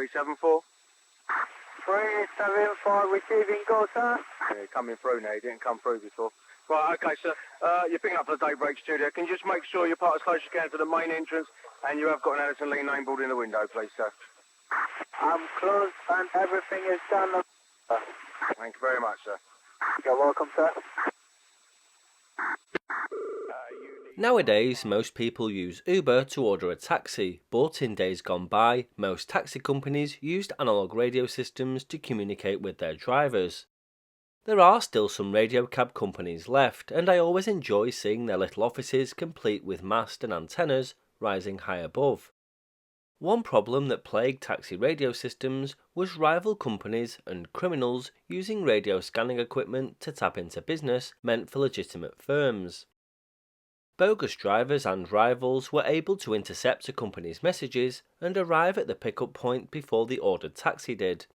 374. 374 receiving, go sir. Yeah, coming through now, it didn't come through before. Right, okay, sir. You're picking up for the Daybreak Studio. Can you just make sure you park as close as you can to the main entrance, and you have got an Addison Lee name board in the window, please, sir. I'm close and everything is done. Thank you very much, sir. You're welcome, sir. Nowadays, most people use Uber to order a taxi, but in days gone by, most taxi companies used analog radio systems to communicate with their drivers. There are still some radio cab companies left, and I always enjoy seeing their little offices complete with mast and antennas rising high above. One problem that plagued taxi radio systems was rival companies and criminals using radio scanning equipment to tap into business meant for legitimate firms. Bogus drivers and rivals were able to intercept a company's messages and arrive at the pickup point before the ordered taxi did.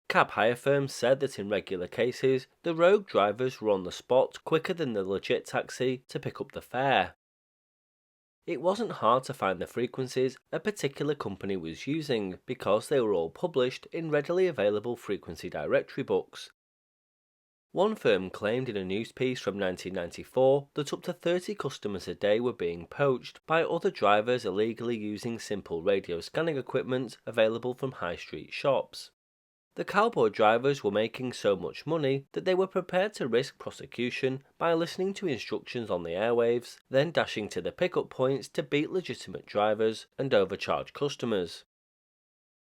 Cab hire firms said that in regular cases, the rogue drivers were on the spot quicker than the legit taxi to pick up the fare. It wasn't hard to find the frequencies a particular company was using because they were all published in readily available frequency directory books. One firm claimed in a news piece from 1994 that up to 30 customers a day were being poached by other drivers illegally using simple radio scanning equipment available from high street shops. The cowboy drivers were making so much money that they were prepared to risk prosecution by listening to instructions on the airwaves, then dashing to the pickup points to beat legitimate drivers and overcharge customers.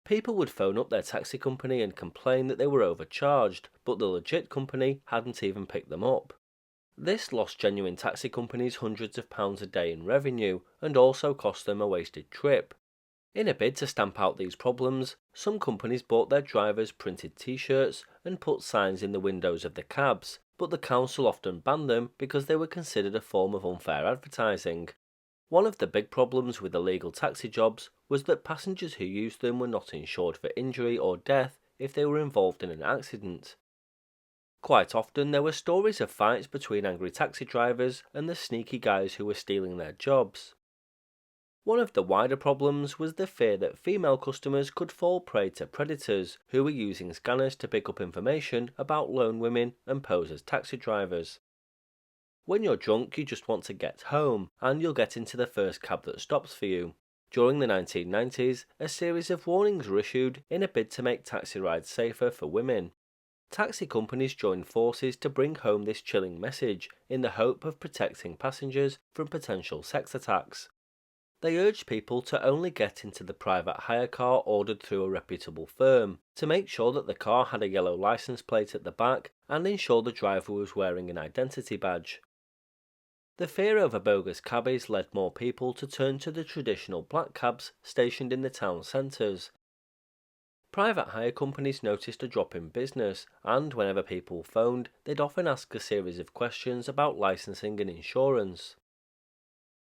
People would phone up their taxi company and complain that they were overcharged, but the legit company hadn't even picked them up. This lost genuine taxi companies hundreds of pounds a day in revenue and also cost them a wasted trip. In a bid to stamp out these problems, some companies bought their drivers printed t-shirts and put signs in the windows of the cabs, but the council often banned them because they were considered a form of unfair advertising. One of the big problems with illegal taxi jobs was that passengers who used them were not insured for injury or death if they were involved in an accident. Quite often there were stories of fights between angry taxi drivers and the sneaky guys who were stealing their jobs. One of the wider problems was the fear that female customers could fall prey to predators who were using scanners to pick up information about lone women and pose as taxi drivers. When you're drunk, you just want to get home, and you'll get into the first cab that stops for you. During the 1990s, a series of warnings were issued in a bid to make taxi rides safer for women. Taxi companies joined forces to bring home this chilling message in the hope of protecting passengers from potential sex attacks. They urged people to only get into the private hire car ordered through a reputable firm, to make sure that the car had a yellow license plate at the back and ensure the driver was wearing an identity badge. The fear over bogus cabbies led more people to turn to the traditional black cabs stationed in the town centres. Private hire companies noticed a drop in business, and whenever people phoned, they'd often ask a series of questions about licensing and insurance.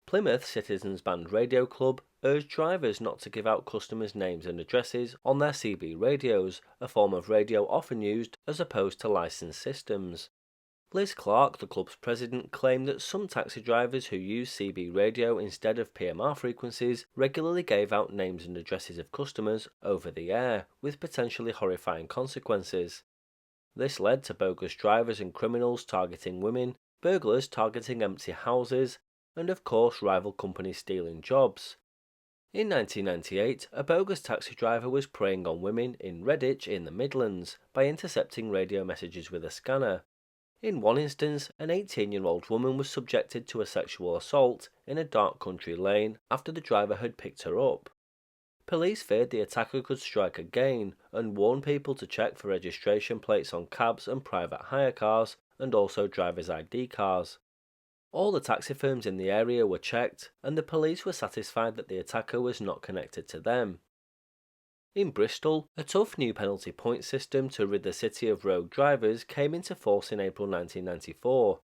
Plymouth Citizens Band Radio Club urged drivers not to give out customers' names and addresses on their CB radios, a form of radio often used as opposed to licensed systems. Liz Clark, the club's president, claimed that some taxi drivers who use CB radio instead of PMR frequencies regularly gave out names and addresses of customers over the air, with potentially horrifying consequences. This led to bogus drivers and criminals targeting women, burglars targeting empty houses, and of course rival companies stealing jobs. In 1998, a bogus taxi driver was preying on women in Redditch in the Midlands by intercepting radio messages with a scanner. In one instance, an 18-year-old woman was subjected to a sexual assault in a dark country lane after the driver had picked her up. Police feared the attacker could strike again and warned people to check for registration plates on cabs and private hire cars and also driver's ID cars. All the taxi firms in the area were checked, and the police were satisfied that the attacker was not connected to them. In Bristol, a tough new penalty point system to rid the city of rogue drivers came into force in April 1994.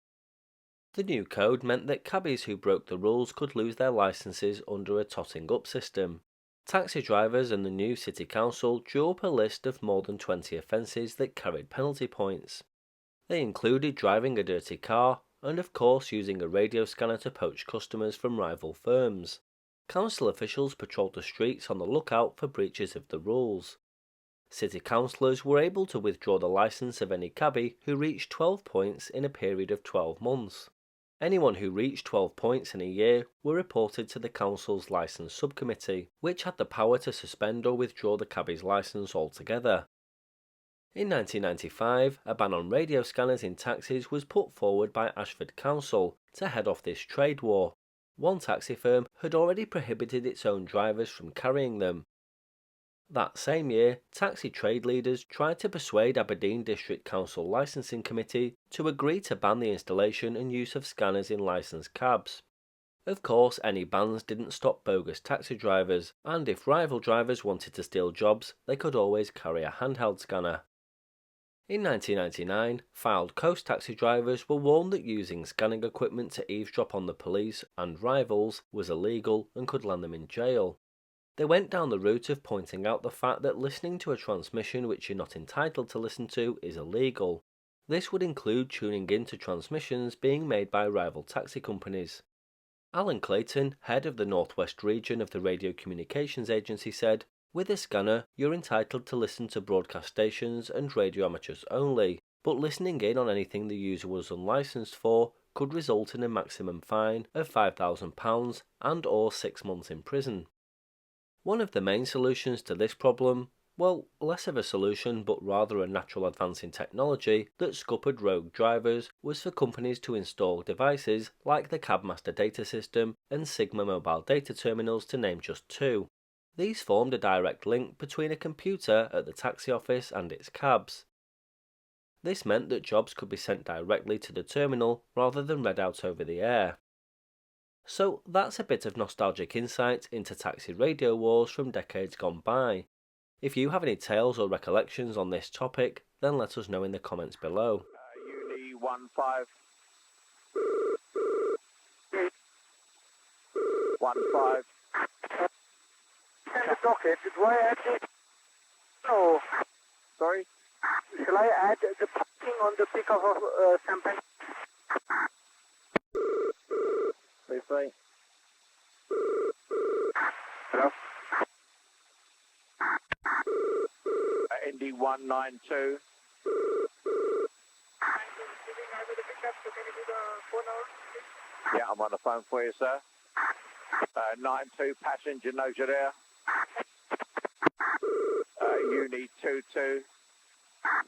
The new code meant that cabbies who broke the rules could lose their licences under a totting up system. Taxi drivers and the new city council drew up a list of more than 20 offences that carried penalty points. They included driving a dirty car, and of course using a radio scanner to poach customers from rival firms. council officials patrolled the streets on the lookout for breaches of the rules. City councillors were able to withdraw the licence of any cabbie who reached 12 points in a period of 12 months. Anyone who reached 12 points in a year were reported to the council's licence subcommittee, which had the power to suspend or withdraw the cabbie's licence altogether. In 1995, a ban on radio scanners in taxis was put forward by Ashford Council to head off this trade war. One taxi firm had already prohibited its own drivers from carrying them. That same year, taxi trade leaders tried to persuade Aberdeen District Council Licensing Committee to agree to ban the installation and use of scanners in licensed cabs. Of course, any bans didn't stop bogus taxi drivers, and if rival drivers wanted to steal jobs, they could always carry a handheld scanner. In 1999, Fylde Coast taxi drivers were warned that using scanning equipment to eavesdrop on the police and rivals was illegal and could land them in jail. They went down the route of pointing out the fact that listening to a transmission which you're not entitled to listen to is illegal. This would include tuning in to transmissions being made by rival taxi companies. Alan Clayton, head of the Northwest region of the Radio Communications Agency, said, "With a scanner, you're entitled to listen to broadcast stations and radio amateurs only, but listening in on anything the user was unlicensed for could result in a maximum fine of £5,000 and or 6 months in prison." One of the main solutions to this problem, well, less of a solution but rather a natural advance in technology that scuppered rogue drivers, was for companies to install devices like the Cabmaster data system and Sigma mobile data terminals, to name just two. These formed a direct link between a computer at the taxi office and its cabs. This meant that jobs could be sent directly to the terminal rather than read out over the air. So that's a bit of nostalgic insight into taxi radio wars from decades gone by. If you have any tales or recollections on this topic, then let us know in the comments below. Uni 15. 15. And the docket, do I add it? No. Sorry? Shall I add the parking on the pickup of Sampan? Please say. Hello? Indy 192. Yeah, I'm on the phone for you, sir. 92 passenger, knows you're there. Uni 22.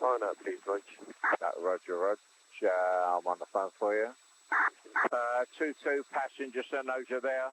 Oh, no, please, Roger. Roger. I'm on the phone for you. 22 passenger, sir, knows you're there.